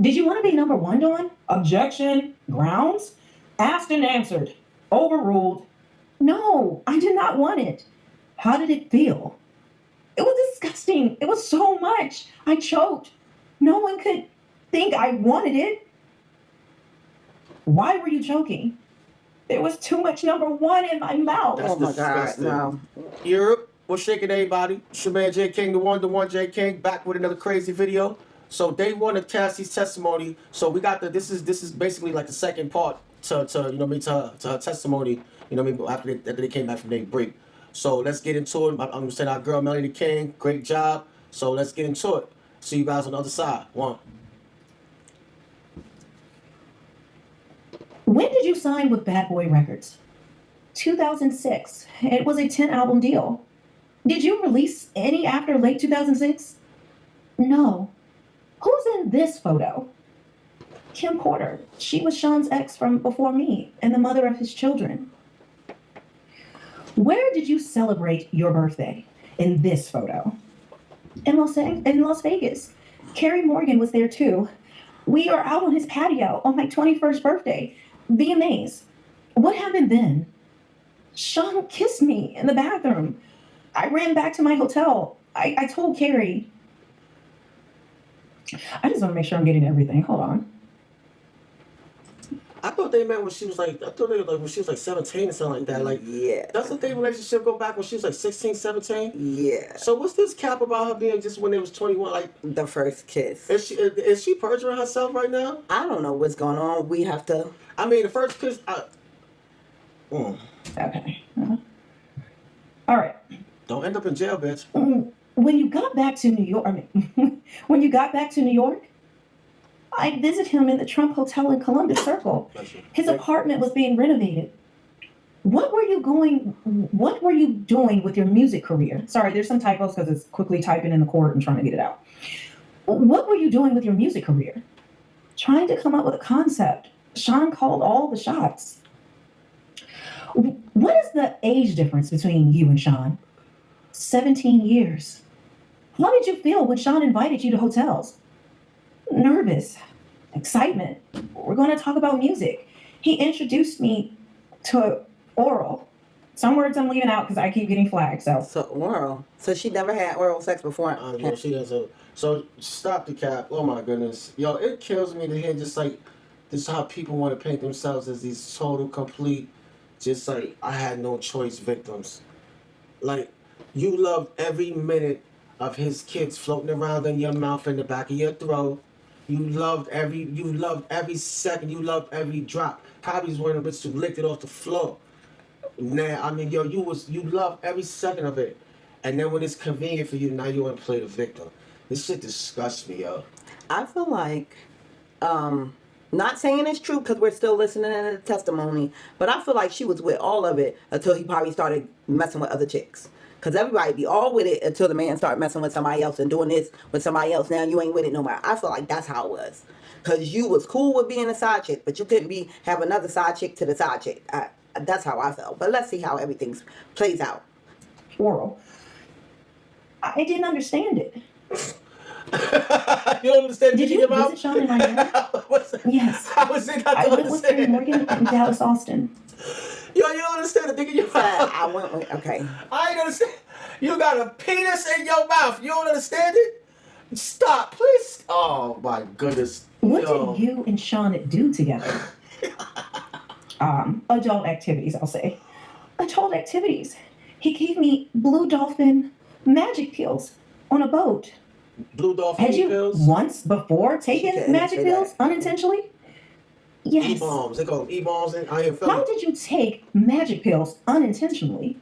Did you want to be number one, Dawn? Objection. Grounds? Asked and answered. Overruled. No, I did not want it. How did it feel? It was disgusting. It was so much. I choked. No one could think I wanted it. Why were you choking? There was too much number one in my mouth. That's disgusting. God, no. Europe, what's shaking everybody? It's your man J King, the one J King, back with another crazy video. So day one of Cassie's testimony. So we got this is basically like the second part to her testimony. You know what I mean? After they came back from their break. So let's get into it. I'm gonna send our girl Melanie King. Great job. So let's get into it. See you guys on the other side. One. When did you sign with Bad Boy Records? 2006. It was a 10-album deal. Did you release any after late 2006? No. Who's in this photo? Kim Porter. She was Sean's ex from before me and the mother of his children. Where did you celebrate your birthday in this photo? In Las Vegas. Carrie Morgan was there too. We are out on his patio on my 21st birthday. VMAs. What happened then? Sean kissed me in the bathroom. I ran back to my hotel. I told Carrie. I just want to make sure I'm getting everything. Hold on. I thought they met when she was like, when she was like 17 or something like that. Like, yeah. Doesn't their relationship go back when she was like 16, 17? Yeah. So what's this cap about her being just when they was 21? Like the first kiss. Is she perjuring herself right now? I don't know what's going on. We have to. I mean, the first kiss. Okay. All right. Don't end up in jail, bitch. When you got back to New York, when you got back to New York, I visited him in the Trump Hotel in Columbus Circle. His apartment was being renovated. What were you doing with your music career? Sorry, there's some typos because it's quickly typing in the court and trying to get it out. What were you doing with your music career? Trying to come up with a concept. Sean called all the shots. What is the age difference between you and Sean? 17 years. How did you feel when Sean invited you to hotels? Nervous. Excitement. We're going to talk about music. He introduced me to oral. Some words I'm leaving out because I keep getting flagged. So oral. So she never had oral sex before? Yeah, she doesn't. So stop the cap. Oh my goodness. Yo, it kills me to hear just like this how people want to paint themselves as these total, complete, just like I had no choice victims. Like, you loved every minute of his kids floating around in your mouth in the back of your throat. You loved every second. You loved every drop. Probably was one of the bitches who licked it off the floor. Nah, I mean, yo, you loved every second of it. And then when it's convenient for you, now you want to play the victim. This shit disgusts me, yo. I feel like, not saying it's true because we're still listening to the testimony, but I feel like she was with all of it until he probably started messing with other chicks. Because everybody be all with it until the man start messing with somebody else and doing this with somebody else. Now you ain't with it no more. I feel like that's how it was. Because you was cool with being a side chick, but you couldn't have another side chick to the side chick. That's how I felt. But let's see how everything plays out. Oral. I didn't understand it. You don't understand? Did you visit Sean in Miami? Yes. How is it not I went with Carrie Morgan in Dallas, Austin. Yo, you don't understand the thing in your mouth. I went with, okay. I ain't understand. You got a penis in your mouth. You don't understand it? Stop, please. Oh, my goodness. What did you and Sean do together? Adult activities, I'll say. Adult activities. He gave me blue dolphin magic pills on a boat. Blue dolphin pills? Had you once before taken magic pills unintentionally? Yes. E-bombs. They call them E-bombs. How did you take magic pills unintentionally?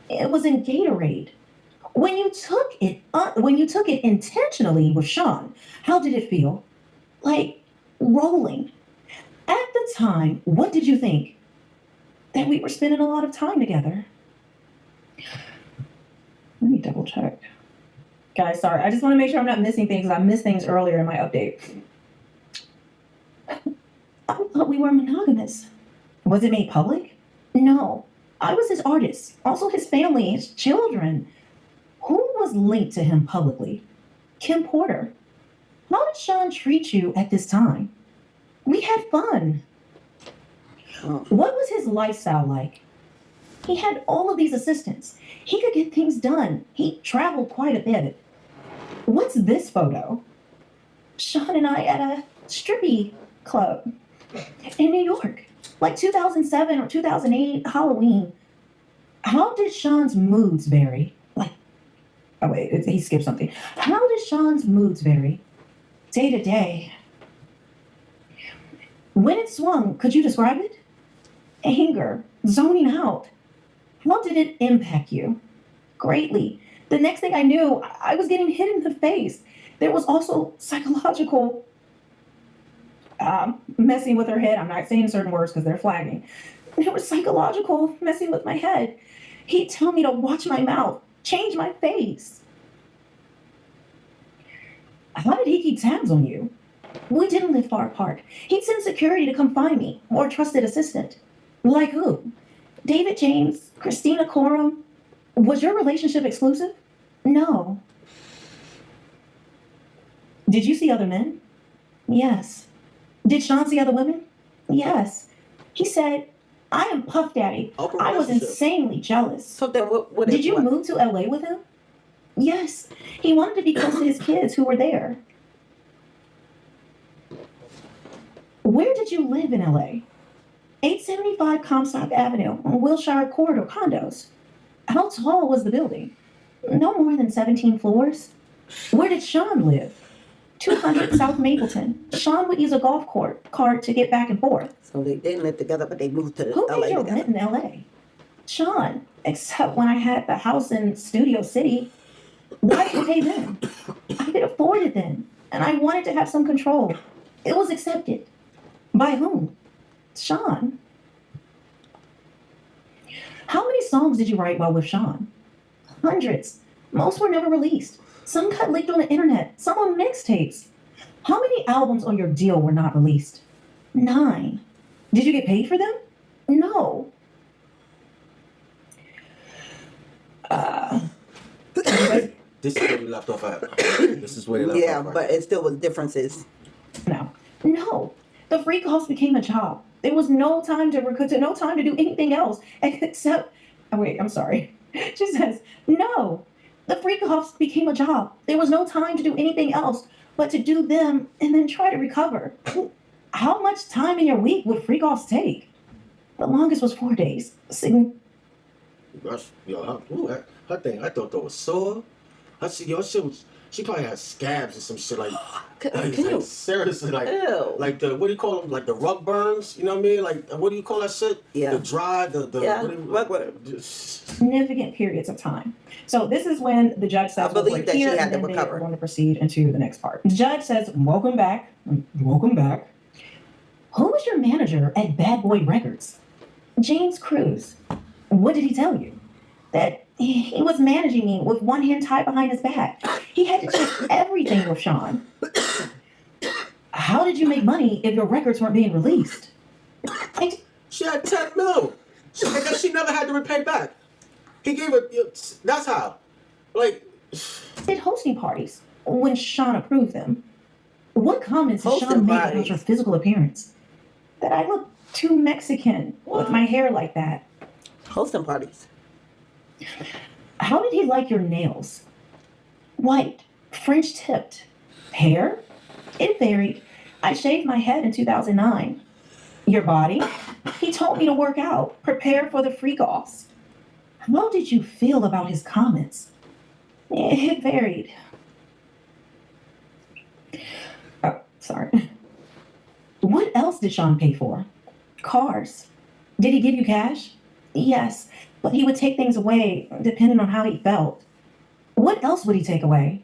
It was in Gatorade. When you took it intentionally with Sean, how did it feel? Like rolling. At the time, what did you think? That we were spending a lot of time together. Let me double check. Guys, sorry. I just want to make sure I'm not missing things. I missed things earlier in my update. I thought we were monogamous. Was it made public? No. I was his artist, also his family, his children. Who was linked to him publicly? Kim Porter. How did Sean treat you at this time? We had fun. What was his lifestyle like? He had all of these assistants. He could get things done. He traveled quite a bit. What's this photo? Sean and I at a strippy club in New York, like 2007 or 2008 Halloween. How did Sean's moods vary? Like, oh wait, he skipped something. How did Sean's moods vary day to day? When it swung, could you describe it? Anger, zoning out. How did it impact you? Greatly. The next thing I knew, I was getting hit in the face. There was also psychological messing with her head. I'm not saying certain words because they're flagging. There was psychological messing with my head. He'd tell me to watch my mouth, change my face. How did he keep tabs on you? We didn't live far apart. He'd send security to come find me, or a trusted assistant. Like who? David James, Christina Coram. Was your relationship exclusive? No. Did you see other men? Yes. Did Sean see other women? Yes. He said, I am Puff Daddy. I was insanely jealous. So then what Did you move to LA with him? Yes. He wanted to be close to his kids who were there. Where did you live in LA? 875 Comstock Avenue on Wilshire Corridor condos. How tall was the building? No more than 17 floors. Where did Sean live? 200 South Mapleton. Sean would use a golf cart to get back and forth. So they didn't live together, but they moved to Who LA paid your together. rent in LA? Sean, except when I had the house in Studio City. Why did you pay then? I could afford it then, and I wanted to have some control. It was accepted. By whom? Sean. How many songs did you write while with Sean? Hundreds. Most were never released. Some got leaked on the internet, some on mixtapes. How many albums on your deal were not released? 9. Did you get paid for them? No. This is where we left off at. This is where we left Yeah, off at. but it still was differences. No. The freak house became a job. There was no time to recruit, no time to do anything else except. Oh wait, I'm sorry. She says no. The freak house became a job. There was no time to do anything else but to do them and then try to recover. How much time in your week would freak offs take? The longest was 4 days. Her thing, I thought that was sore. She probably had scabs or some shit like. Can you? Seriously, like, Ew. like the what do you call them? Like the rug burns. You know what I mean? Like what do you call that shit? Yeah. The dry, Yeah, what do you- rug burn. Significant periods of time. So this is when the judge says, I believe that she here, had and to then recover. we're going to proceed into the next part. The judge says, welcome back. Welcome back. Who was your manager at Bad Boy Records? James Cruz. What did he tell you? That he was managing me with one hand tied behind his back. He had to check everything with Sean. How did you make money if your records weren't being released? She had 10 mil. She never had to repay back. He gave her. That's how. Like. Did hosting parties when Sean approved them. What comments did Hosting Sean make parties. about your physical appearance? That I look too Mexican with my hair like that. Hosting parties. How did he like your nails? White, French tipped. Hair? It varied. I shaved my head in 2009. Your body? He told me to work out, prepare for the freak offs. How did you feel about his comments? It varied. Oh, sorry. What else did Sean pay for? Cars. Did he give you cash? Yes, but he would take things away depending on how he felt. What else would he take away?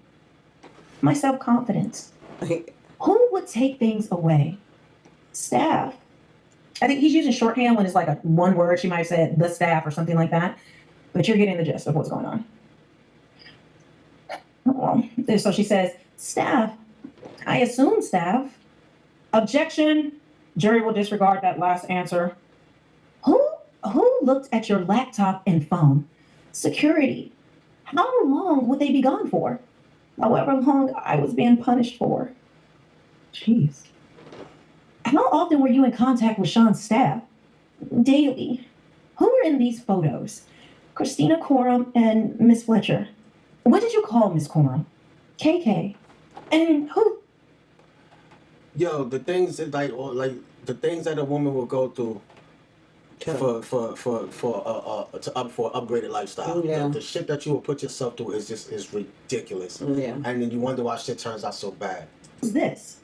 My self-confidence. Who would take things away? Staff. I think he's using shorthand when it's like one word. She might have said the staff or something like that. But you're getting the gist of what's going on. Well, so she says, staff. I assume staff. Objection. Jury will disregard that last answer. Who looked at your laptop and phone? Security. How long would they be gone for? However long I was being punished for. Jeez. How often were you in contact with Sean's staff? Daily. Who were in these photos? Christina Coram and Miss Fletcher. What did you call Miss Coram? KK. And who? Yo, the things that like the things that a woman will go through for upgraded lifestyle. Yeah. The shit that you will put yourself through is ridiculous. Yeah. And then you wonder why shit turns out so bad. Who's this?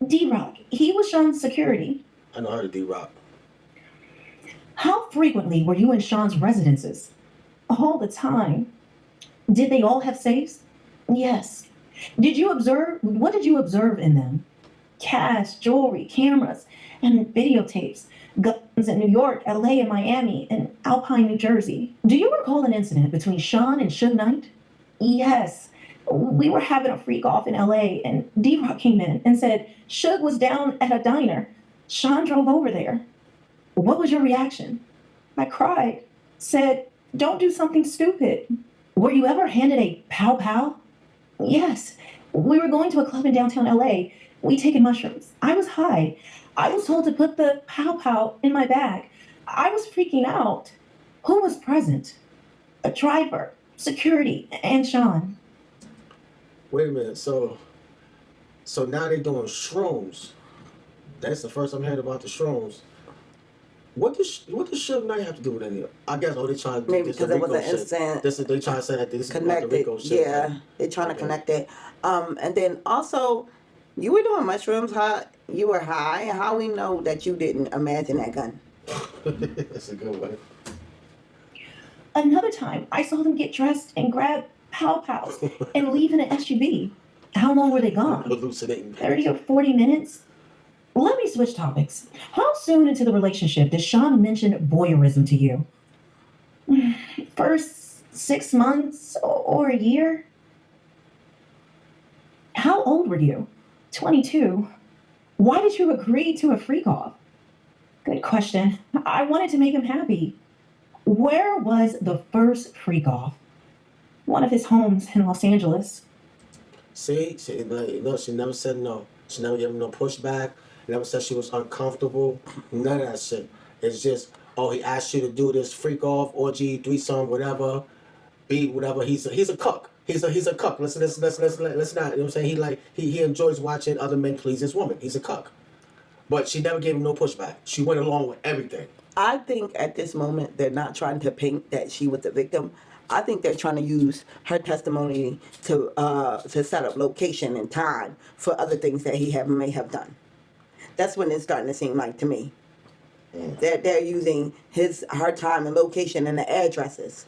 D-Rock. He was Sean's security. I know her, D-Rock. How frequently were you in Sean's residences? All the time. Did they all have safes? Yes. What did you observe in them? Cash, jewelry, cameras, and videotapes. Guns in New York, LA, and Miami, and Alpine, New Jersey. Do you recall an incident between Sean and Suge Knight? Yes. We were having a freak off in LA, and D-Rock came in and said Suge was down at a diner. Sean drove over there. What was your reaction? I cried, said, don't do something stupid. Were you ever handed a pow pow? Yes. We were going to a club in downtown LA. We taken mushrooms. I was high. I was told to put the pow pow in my bag. I was freaking out. Who was present? A driver, security, and Sean. Wait a minute. So now they're doing shrooms. That's the first I'm hearing about the shrooms. What does Suge Knight have to do with any of it? I guess they're trying to do Maybe this because the it was Rico an shit. instant They trying to say that this is about the connected. Rico shit. Yeah, right? they're trying to Okay. connect it. And then also, you were doing mushrooms. How you were high? How we know that you didn't imagine that gun? That's a good one. Another time, I saw them get dressed and grab pow pows and leave in an SUV. How long were they gone? Hallucinating. 30 or 40 minutes? Let me switch topics. How soon into the relationship did Sean mention voyeurism to you? First 6 months or a year? How old were you? 22. Why did you agree to a freak off? Good question. I wanted to make him happy. Where was the first freak off? One of his homes in Los Angeles. See, she never said no. She never gave him no pushback. Never said she was uncomfortable. None of that shit. It's just, oh, he asked you to do this freak off, orgy, threesome, whatever, be whatever. He's a cook. He's a cook. Let's not. You know what I'm saying? He enjoys watching other men please his woman. He's a cook. But she never gave him no pushback. She went along with everything. I think at this moment they're not trying to paint that she was the victim. I think they're trying to use her testimony to set up location and time for other things that he may have done. That's when it's starting to seem like to me. They're using her time and location and the addresses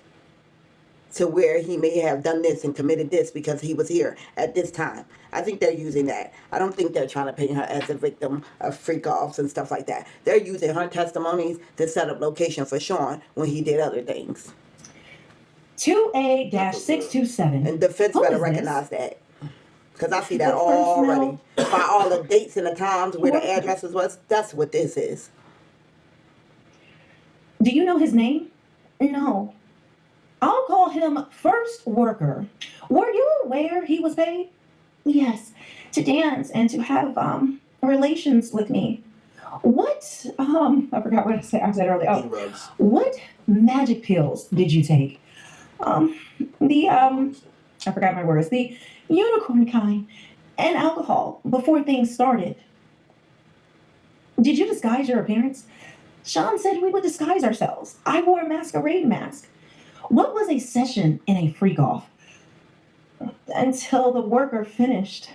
to where he may have done this and committed this because he was here at this time. I think they're using that. I don't think they're trying to paint her as a victim of freak-offs and stuff like that. They're using her testimonies to set up location for Sean when he did other things. 2A-627. And defense Who better is this? recognize that. Because I see that The first already. By all the dates and the times where the addresses was, that's what this is. Do you know his name? No. I'll call him First Worker. Were you aware he was paid? Yes, to dance and to have relations with me. What? I forgot what I said earlier. Oh, E-rugs. what magic pills did you take? I forgot my words. The unicorn kind and alcohol before things started. Did you disguise your appearance? Sean said we would disguise ourselves. I wore a masquerade mask. What was a session in a freak off? Until the worker finished.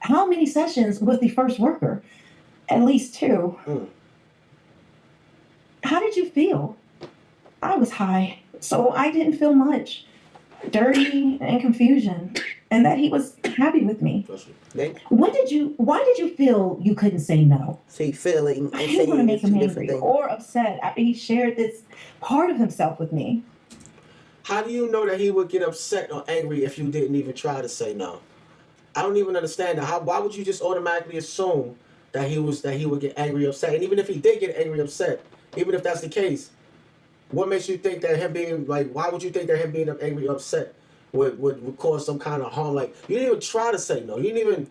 How many sessions was the first worker? At least 2. How did you feel? I was high, so I didn't feel much. Dirty and confusion, and that he was happy with me. Why did you feel you couldn't say no? See, feeling and I didn't want to saying make is him two different angry things. or upset after he shared this part of himself with me. How do you know that he would get upset or angry if you didn't even try to say no? I don't even understand that. Why would you just automatically assume that he would get angry or upset? And even if he did get angry or upset, even if that's the case, what makes you think that him being why would you think that him being angry or upset would cause some kind of harm? Like, you didn't even try to say no. You didn't even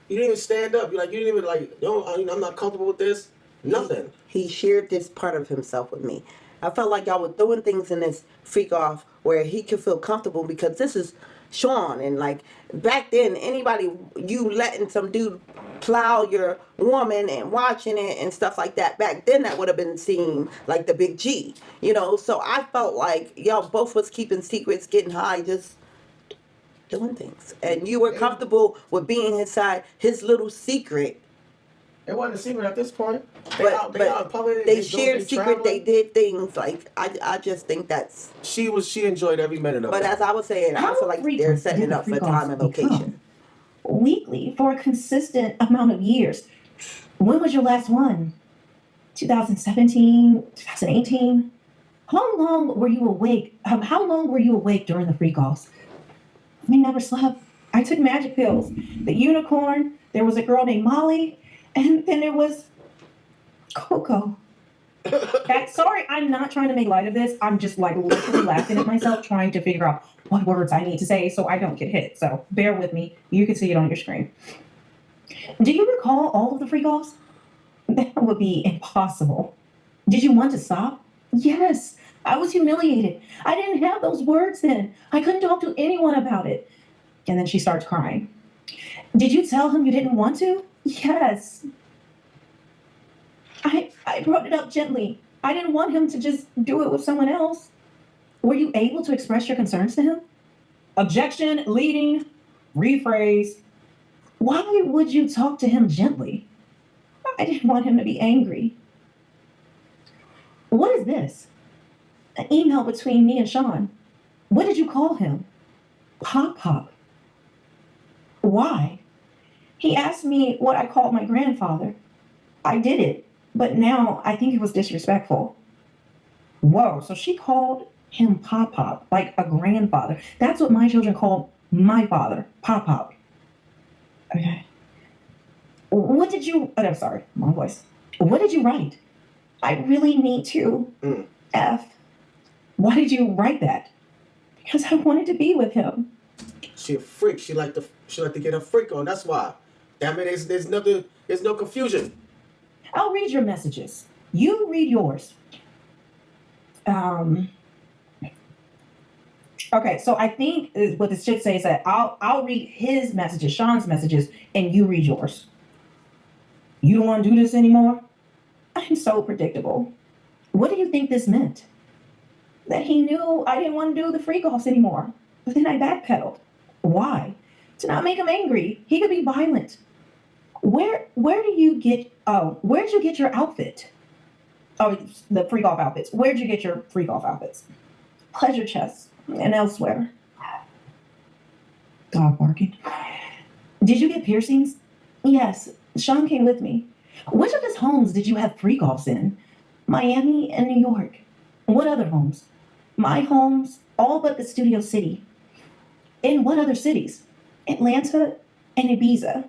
You didn't even stand up. You didn't even like. No, I'm not comfortable with this. Nothing. He shared this part of himself with me. I felt like y'all were doing things in this freak off where he could feel comfortable because this is Sean, and like back then, anybody you letting some dude plow your woman and watching it and stuff like that. Back then, that would have been seen like the big G, you know. So I felt like y'all both was keeping secrets, getting high, just doing things, and you were comfortable with being inside his little secret. It wasn't a secret at this point. They But, out in public. they shared they secret. traveling. They did things like I just think that's. She enjoyed every minute of But it. as I was saying, I How feel like they're frequent setting did it the up for freak-offs time and location. become? Weekly for a consistent amount of years. When was your last one? 2017, 2018? How long were you awake? How long were you awake during the freak-offs? I never slept. I took magic pills. The unicorn, there was a girl named Molly, and then there was Coco. Sorry, I'm not trying to make light of this. I'm just like literally laughing at myself trying to figure out what words I need to say so I don't get hit. So bear with me. You can see it on your screen. Do you recall all of the freak-offs? That would be impossible. Did you want to stop? Yes. I was humiliated. I didn't have those words then. I couldn't talk to anyone about it. And then she starts crying. Did you tell him you didn't want to? Yes. I brought it up gently. I didn't want him to just do it with someone else. Were you able to express your concerns to him? Objection, leading, rephrase. Why would you talk to him gently? I didn't want him to be angry. What is this? An email between me and Sean. What did you call him? Pop Pop. Why? He asked me what I called my grandfather. I did it, but now I think it was disrespectful. Whoa, so she called him Pop Pop, like a grandfather. That's what my children call my father, Pop Pop. Okay. What did you, oh, I'm sorry, wrong voice. What did you write? I really need to. F. Why did you write that? Because I wanted to be with him. She a freak. She like to get her freak on. That's why. That means there's no confusion. I'll read your messages. You read yours. Okay, so I think what this should say is that I'll read his messages, Sean's messages, and you read yours. You don't want to do this anymore? I'm so predictable. What do you think this meant? That he knew I didn't want to do the freak-offs anymore. But then I backpedaled. Why? To not make him angry. He could be violent. Where'd you get your outfit? Oh, the freak-off outfits. Where'd you get your freak-off outfits? Pleasure chests and elsewhere. Dog barking. Did you get piercings? Yes, Sean came with me. Which of his homes did you have freak-offs in? Miami and New York. What other homes? My homes, all but the Studio City. In what other cities? Atlanta and Ibiza.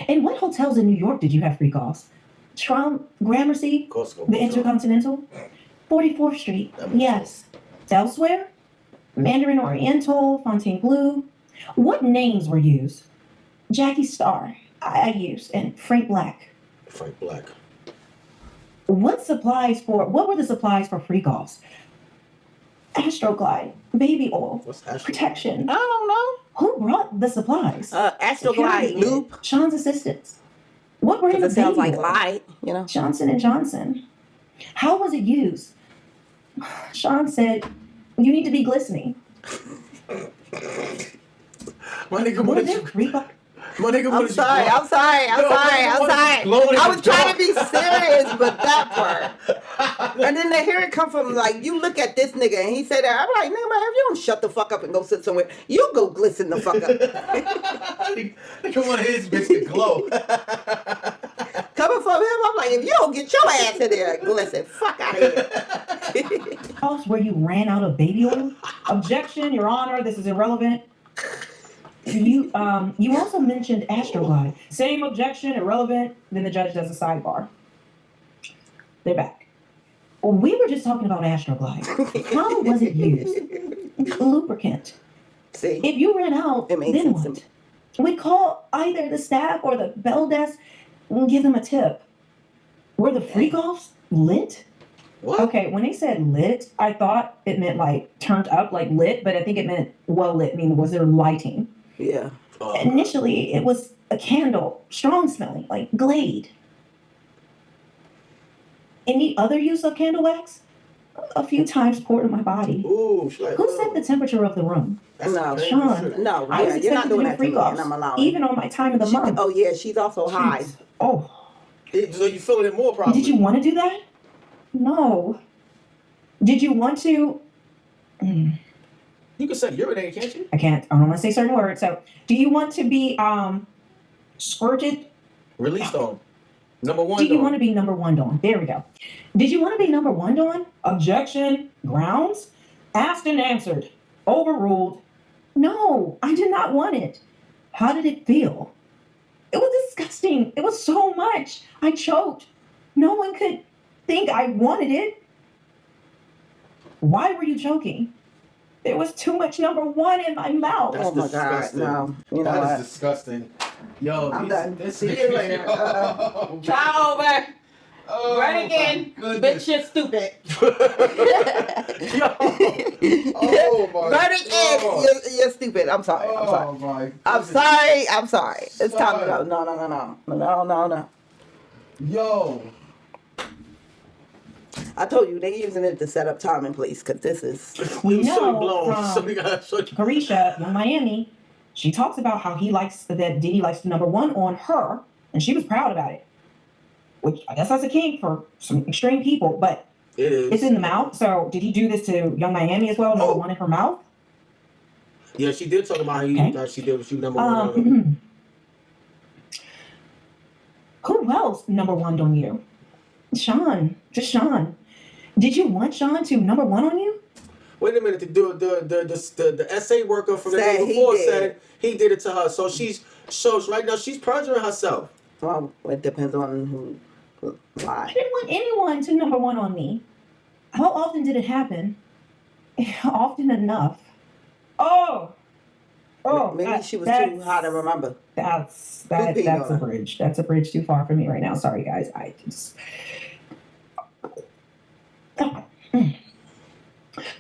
In what hotels in New York did you have freak-offs? Trump, Gramercy, the Intercontinental, 44th Street. Yes. Elsewhere? Mandarin Oriental, Fontainebleau. What names were used? Jackie Starr, I used, and Frank Black. Frank Black. What were the supplies for freak-offs? Astroglide, baby oil, What's Astroglide? protection. I don't know. Who brought the supplies? Astroglide Security. loop. Sean's assistants. What brand It of sounds baby like oil? light, you know. Johnson & Johnson. How was it used? Sean said, you need to be glistening. My nigga, what Was did it you? freak-off? My nigga, what I'm did sorry. you? I'm sorry. I was trying to be serious, but that part. And then to hear it come from like you look at this nigga and he said that I'm like, nigga, man, if you don't shut the fuck up and go sit somewhere, you go glisten the fuck up. Nigga want his bitch to glow. Coming from him, I'm like, if you don't get your ass in there and glisten, fuck out of here. House where you ran out of baby oil? Objection, Your Honor, this is irrelevant. You also mentioned Astroglide. Same objection, irrelevant. Then the judge does a sidebar. They're back. We were just talking about Astroglide. How was it used? Lubricant. See, If you ran out, It made then sense to what? me. We'd call either the staff or the bell desk and give them a tip. Were the freak-offs lit? What? Okay, when they said lit, I thought it meant like turned up, like lit, but I think it meant well lit, meaning was there lighting? Yeah. Initially, it was a candle, strong smelling, like Glade. Any other use of candle wax? A few times poured in my body. Ooh, she's like, Who set the temperature of the room? That's No. crazy Sean. shit. No, I was yeah, you're not expected doing to that do to me, and I'm freak-offs, allowing. even on my time of the month. Oh yeah, she's also high. Oh, So you feeling it more probably? did you want to do that? No. Did you want to? You can say urinate, can't you? I can't. I don't want to say certain words. So, do you want to be squirted? Released on. Number one. Do you though. want to be number one, Dawn? There we go. Did you want to be number one, Dawn? Objection. Grounds. Asked and answered. Overruled. No, I did not want it. How did it feel? It was disgusting. It was so much. I choked. No one could think I wanted it. Why were you choking? There was too much number one in my mouth. That's Oh my God, disgusting. no. You know That what? is disgusting. Yo, I'm done. This See you later. Try over. Oh, Right again. Bitch, you're stupid. Oh my Verdict God. is you're stupid. I'm sorry. I'm sorry. Oh my. I'm sorry. I'm sorry. It's time to go. No. Yo. I told you they're using it to set up time and place because this is. We So know blown. from So we gotta show you. Carisha, Young Miami, she talks about how that Diddy likes the number one on her, and she was proud about it. Which I guess that's a kink for some extreme people, but It is. it's in the mouth. So did he do this to Young Miami as well? Number one in her mouth? Yeah, she did talk about how Okay. she did with you number one. Who else number one on you? Sean. Just Sean. Did you want Sean to number one on you? Wait a minute. The essay worker from the Said day he before did. said he did it to her. So right now she's perjuring herself. Well, it depends on who. I Why? didn't want anyone to number one on me. How often did it happen? Often enough. Oh, Maybe she was too high to remember. That's peed a on her? bridge. That's a bridge too far for me right now. Sorry, guys. I just.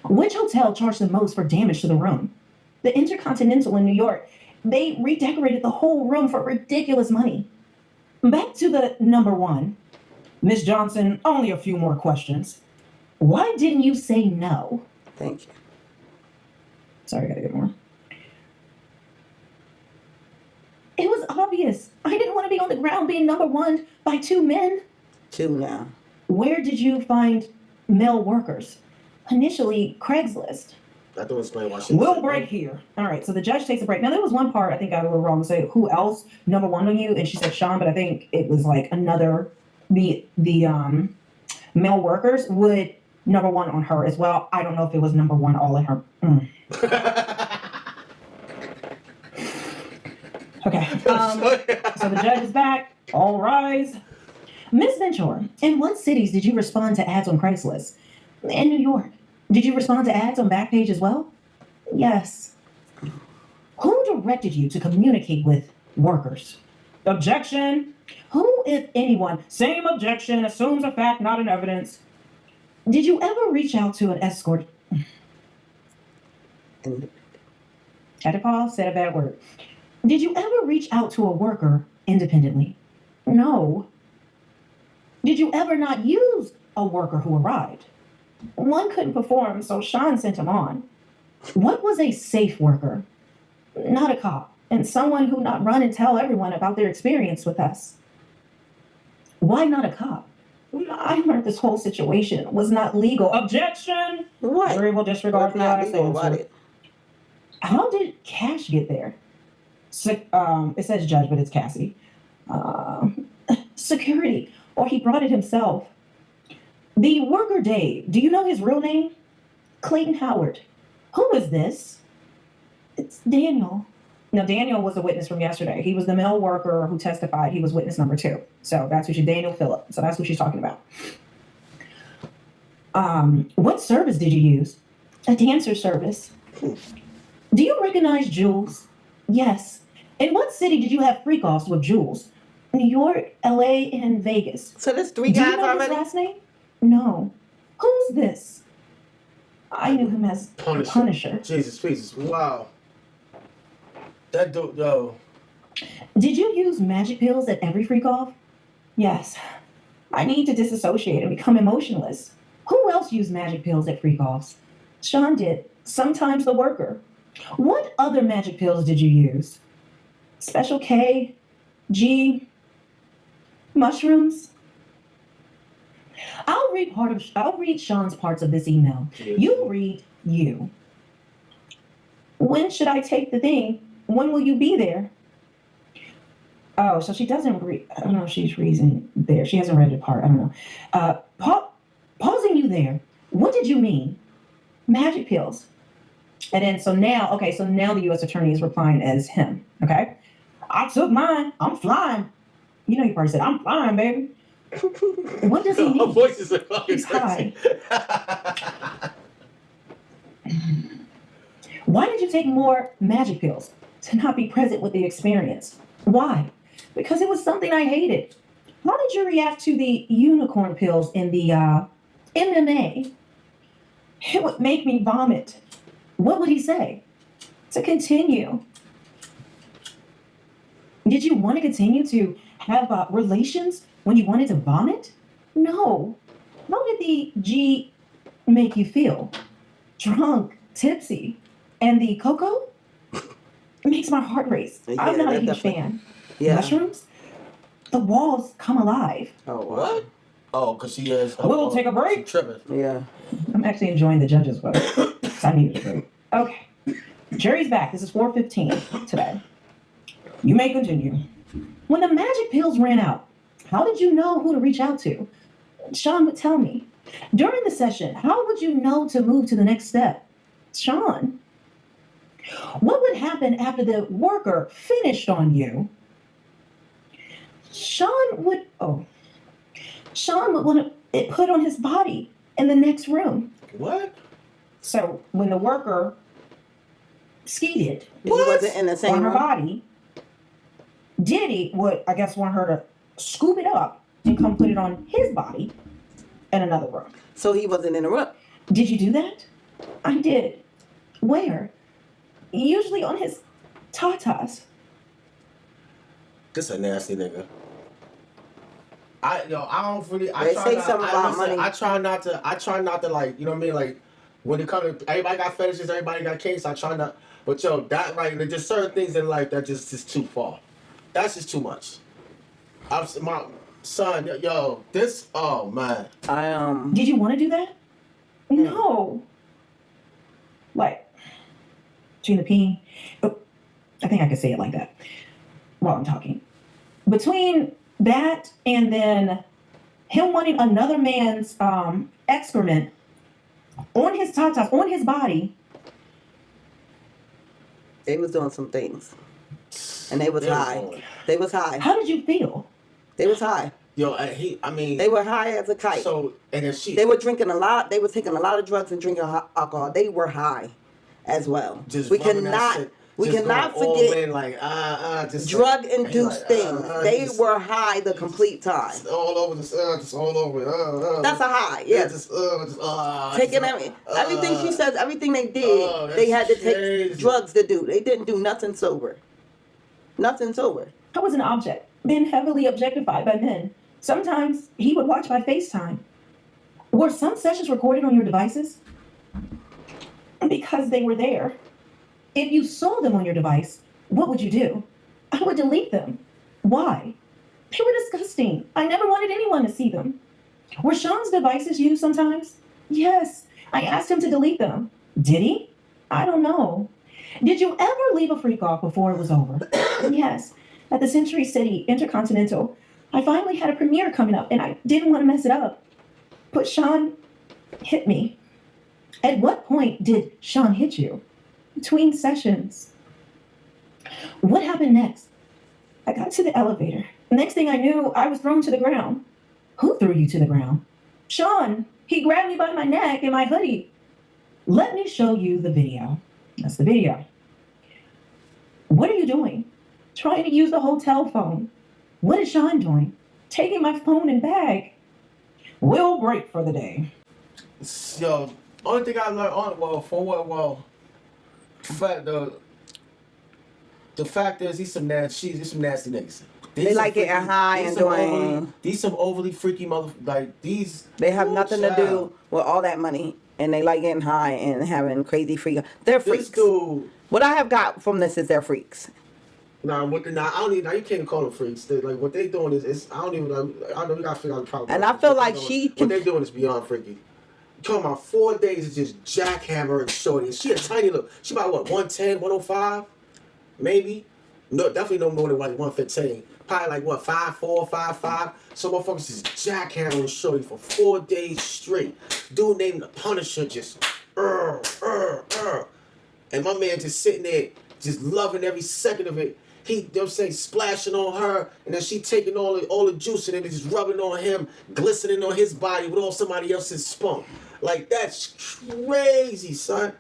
Which hotel charged the most for damage to the room? The Intercontinental in New York. They redecorated the whole room for ridiculous money. Back to the number one. Miss Johnson, only a few more questions. Why didn't you say no? Thank you. Sorry, I gotta get more. It was obvious. I didn't want to be on the ground being number one by two men. Two now. Where did you find male workers? Initially, Craigslist. That don't explain why she. We'll break here. All right, so the judge takes a break. Now, there was one part I think I got a little wrong to say who else number one on you, and she said Sean, but I think it was like another, the male workers would number one on her as well. I don't know if it was number one all in her. Okay, so the judge is back. All rise. Miss Venture, in what cities did you respond to ads on Craigslist? In New York. Did you respond to ads on Backpage as well? Yes. Who directed you to communicate with workers? Objection. Who, if anyone, same objection, assumes a fact, not an evidence. Did you ever reach out to an escort? Had to pause, said a bad word. Did you ever reach out to a worker independently? No. Did you ever not use a worker who arrived? One couldn't perform, so Sean sent him on. What was a safe worker? Not a cop, and someone who not run and tell everyone about their experience with us. Why not a cop? I learned this whole situation was not legal. Objection! What? Jury will disregard the What's not last legal about answer. it? How did Cash get there? It says judge, but it's Cassie. Security, or he brought it himself. The worker Dave, do you know his real name? Clayton Howard. Who is this? It's Daniel. Now, Daniel was a witness from yesterday. He was the male worker who testified. He was witness number 2. So that's who Daniel Phillip. So that's who she's talking about. What service did you use? A dancer service. Do you recognize Jules? Yes. In what city did you have freak-offs with Jules? New York, LA, and Vegas. So there's 3 Do you guys know already? his last name? No. Who's this? I knew him as Punisher. Jesus, Jesus. Wow. That dude, yo. Did you use magic pills at every freak-off? Yes. I need to disassociate and become emotionless. Who else used magic pills at freak-offs? Sean did. Sometimes the worker. What other magic pills did you use? Special K, G, mushrooms? I'll read Sean's parts of this email. You read you. When should I take the thing? When will you be there? Oh, so she doesn't read. I don't know if she's reading there. She hasn't read the part. I don't know. Pausing you there. What did you mean? Magic pills. And then, so now the U.S. attorney is replying as him. Okay. I took mine. I'm flying. You know, he probably said, I'm flying, baby. What does he mean? Her voice is fucking He's high. crazy. Why did you take more magic pills? To not be present with the experience. Why? Because it was something I hated. How did you react to the unicorn pills in the MMA? It would make me vomit. What would he say? To continue. Did you want to continue to have relations when you wanted to vomit? No. How did the G make you feel? Drunk, tipsy, and the cocoa? It makes my heart race. Yeah, I'm not a that huge definitely- fan. Yeah. Mushrooms? The walls come alive. Oh, wow. What? Oh, because she is. We'll take a break. She tripping. Yeah. I'm actually enjoying the judge's vote. So I need a break. Okay. Jury's back. This is 4:15 today. You may continue. When the magic pills ran out, how did you know who to reach out to? Sean would tell me. During the session, how would you know to move to the next step? Sean. What would happen after the worker finished on you? Sean would want it put on his body in the next room. What? So when the worker skeeted He wasn't in the same on her room? body, Diddy would, I guess, want her to scoop it up and come put it on his body in another room. So he wasn't in the room. Did you do that? I did. Where? Usually on his tatas. This a nasty nigga. I don't really. They say something about money. I try not to like, you know what I mean? Like, when it comes to, everybody got fetishes, everybody got kinks. I try not, but yo, that like, there's just certain things in life that just too far. That's just too much. My son, yo, this, oh man. Did you want to do that? No. Like, between the peen. I think I could say it like that while I'm talking. Between that and then him wanting another man's excrement on his tatas, on his body. They was doing some things. And they was high. They was high. How did you feel? They was high. Yo, I mean. They were high as a kite. So, and then she. They were drinking a lot. They were taking a lot of drugs and drinking alcohol. They were high as well. Just we rubbing that cannot. shit, We just cannot going all forget in, like, just drug-induced like, things. They just were high the complete time. all over this, just all over. That's a high. Yeah. Taking everything she says, everything they did, they had to take crazy. drugs to do. They didn't do nothing sober. Nothing sober. I was an object, been heavily objectified by men. Sometimes he would watch by FaceTime. Were some sessions recorded on your devices? Because they were there. If you saw them on your device, what would you do? I would delete them. Why? They were disgusting. I never wanted anyone to see them. Were Sean's devices used sometimes? Yes. I asked him to delete them. Did he? I don't know. Did you ever leave a freak off before it was over? Yes. At the Century City Intercontinental. I finally had a premiere coming up and I didn't want to mess it up. But Sean hit me. At what point did Sean hit you? Between sessions. What happened next? I got to the elevator. Next thing I knew, I was thrown to the ground. Who threw you to the ground? Sean. He grabbed me by my neck and my hoodie. Let me show you the video. That's the video. What are you doing? trying to use the hotel phone. What is Sean doing? Taking my phone and bag. We'll break for the day. Yo, only thing I learned the fact is he's some nasty niggas. They like getting high and doing. These some overly freaky these. They have nothing to do with all that money, and they like getting high and having crazy freak. They're freaks. This dude. What I have got from this is they're freaks. I don't even. Now you can't call them freaks. Like what they doing is I don't even. I know you gotta figure out the problem. And I feel like what they doing is beyond freaky. You talking about 4 days of just jackhammering shorty, and she a tiny little. She about what 110, 105, maybe. No, definitely no more than like 115. Probably like what 5'4", 5'5". So motherfuckers is jackhammering shorty for 4 days straight. Dude named the Punisher just and my man just sitting there just loving every second of it. He, they'll say, splashing on her, and then she taking all the juice and then just rubbing on him, glistening on his body with all somebody else's spunk. Like, that's crazy, son.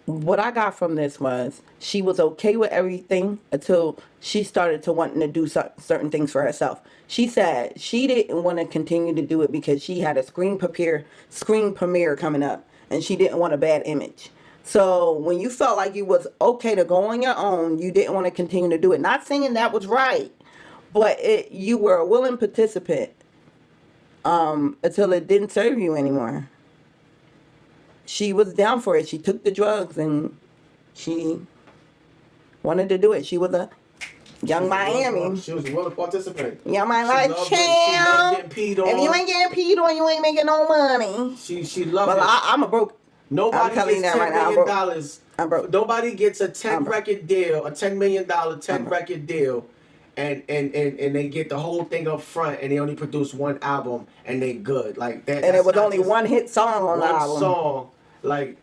What I got from this was she was okay with everything until she started to wanting to do certain things for herself. She said she didn't want to continue to do it because she had a screen premiere coming up, and she didn't want a bad image. So when you felt like you was okay to go on your own, you didn't want to continue to do it. Not saying that was right, but you were a willing participant until it didn't serve you anymore. She was down for it. She took the drugs and she wanted to do it. She was a young Miami. She was a willing participant. Young Miami, like, chill. If you ain't getting peed on, you ain't making no money. She loved it. I'm a broke. Nobody gets $10 million. I'm broke. Nobody gets a 10 record deal, a $10 million 10 record deal, and they get the whole thing up front, and they only produce one album, and they good like that. And it was only one hit song on the album. One song, like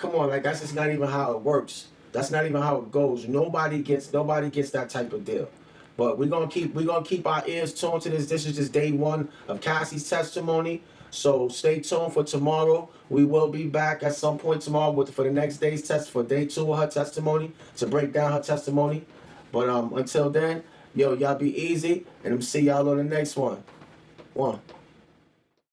come on, like that's just not even how it works. That's not even how it goes. Nobody gets that type of deal. But we're gonna keep our ears tuned to this. This is just day one of Cassie's testimony. So stay tuned for tomorrow. We will be back at some point tomorrow for the next day's test for day 2 of her testimony to break down her testimony. But until then, y'all be easy, and I'm see y'all on the next one.